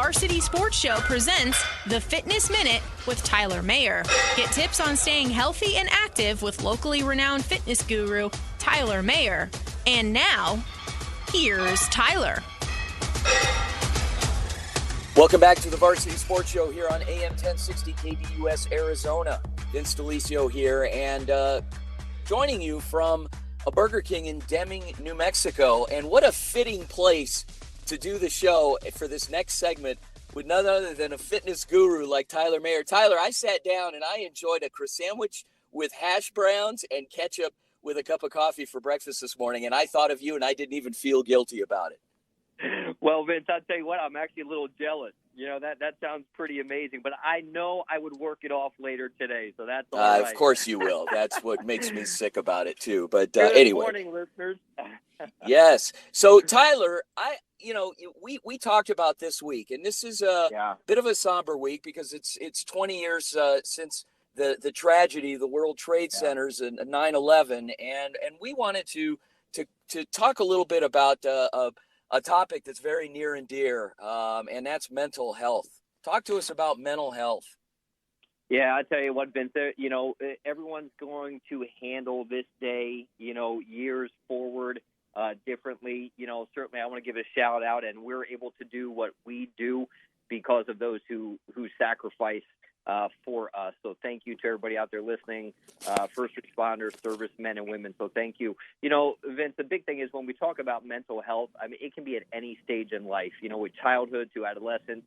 Varsity Sports Show presents The Fitness Minute with Tyler Mayer. Get tips on staying healthy and active with locally renowned fitness guru, Tyler Mayer. And now, here's Tyler. Welcome back to the Varsity Sports Show here on AM 1060 KDUS Arizona. Vince Delicio here, and joining you from a Burger King in Deming, New Mexico. And what a fitting place to do the show for this next segment with none other than a fitness guru like Tyler Mayer. Tyler, I sat down and I enjoyed a croissant sandwich with hash browns and ketchup with a cup of coffee for breakfast this morning, and I thought of you, and I didn't even feel guilty about it. Well, Vince, I'll tell you what, I'm actually a little jealous. You know, that sounds pretty amazing, but I know I would work it off later today, so that's all right. Of course you will. That's what makes me sick about it, too. But Good anyway. morning, listeners. Yes. So, Tyler, we talked about this week, and this is a bit of a somber week because it's 20 years since the tragedy, the World Trade Centers and 9/11, and we wanted to talk a little bit about a topic that's very near and dear, and that's mental health. Talk to us about mental health. Yeah, I tell you what, Vince, everyone's going to handle this day, years forward differently. Certainly I want to give a shout out, and we're able to do what we do because of those who sacrifice for us. So thank you to everybody out there listening, first responders, servicemen and women. So thank you. Vince, the big thing is when we talk about mental health, I mean, it can be at any stage in life, with childhood to adolescence,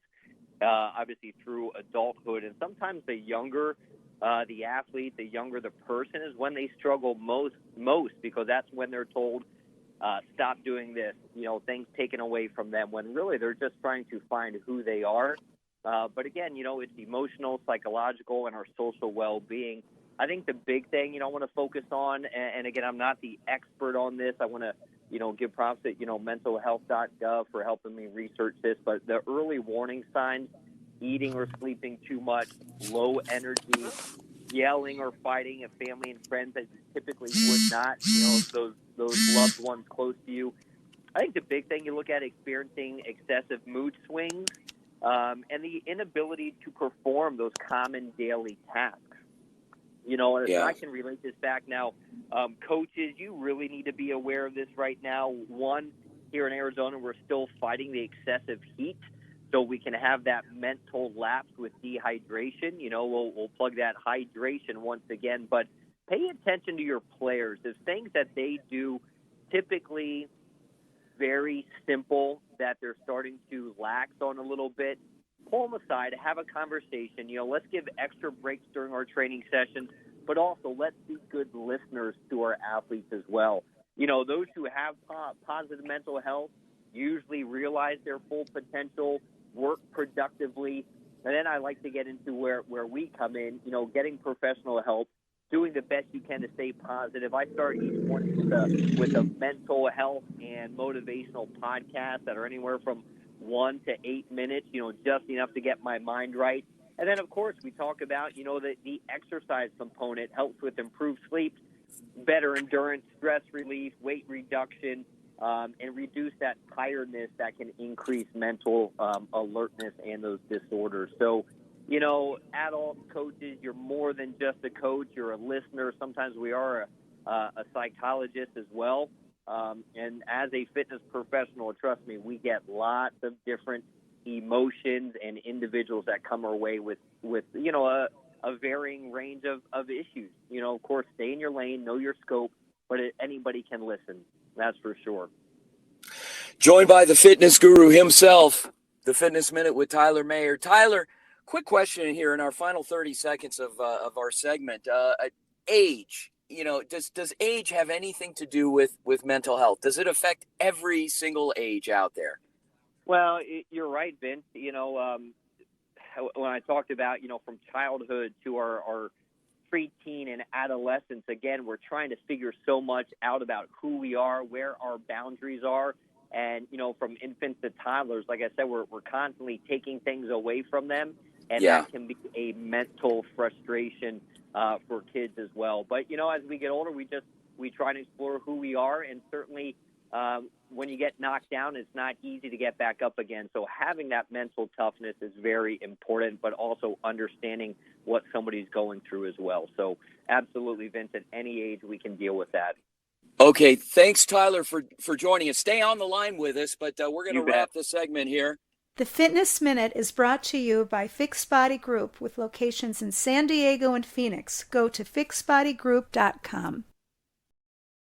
obviously through adulthood. And sometimes the younger the athlete, the younger the person is when they struggle most because that's when they're told, stop doing this, things taken away from them when really they're just trying to find who they are. But again, it's emotional, psychological, and our social well-being. I think the big thing, I want to focus on, and again, I'm not the expert on this. I want to, give props at, mentalhealth.gov for helping me research this. But the early warning signs, eating or sleeping too much, low energy, yelling or fighting at family and friends that you typically would not, those loved ones close to you. I think the big thing you look at, experiencing excessive mood swings, and the inability to perform those common daily tasks. I can relate this back now. Coaches, you really need to be aware of this right now. One, here in Arizona, we're still fighting the excessive heat, so we can have that mental lapse with dehydration. We'll plug that hydration once again. But pay attention to your players. There's things that they do typically very simple that they're starting to lax on a little bit. Pull them aside, have a conversation. Let's give extra breaks during our training sessions, but also let's be good listeners to our athletes as well. Those who have positive mental health usually realize their full potential, work productively, and then I like to get into where we come in, getting professional help, doing the best you can to stay positive. I start each morning with a mental health and motivational podcast that are anywhere from 1 to 8 minutes, just enough to get my mind right. And then, of course, we talk about, the exercise component helps with improved sleep, better endurance, stress relief, weight reduction, and reduce that tiredness that can increase mental alertness and those disorders. So, adult coaches, you're more than just a coach. You're a listener. Sometimes we are a psychologist as well. And as a fitness professional, trust me, we get lots of different emotions and individuals that come our way with a varying range of issues. Of course, stay in your lane, know your scope, but anybody can listen. That's for sure. Joined by the fitness guru himself, the Fitness Minute with Tyler Mayer. Tyler, quick question here in our final 30 seconds of our segment. Age, does age have anything to do with mental health? Does it affect every single age out there? Well, you're right, Vince. When I talked about, from childhood to our preteen and adolescence, again, we're trying to figure so much out about who we are, where our boundaries are. And, from infants to toddlers, like I said, we're constantly taking things away from them. And that can be a mental frustration for kids as well. But, as we get older, we try to explore who we are. And certainly when you get knocked down, it's not easy to get back up again. So having that mental toughness is very important, but also understanding what somebody's going through as well. So absolutely, Vince, at any age we can deal with that. Okay, thanks, Tyler, for joining us. Stay on the line with us, but we're going to wrap the segment here. The Fitness Minute is brought to you by Fixed Body Group with locations in San Diego and Phoenix. Go to fixedbodygroup.com.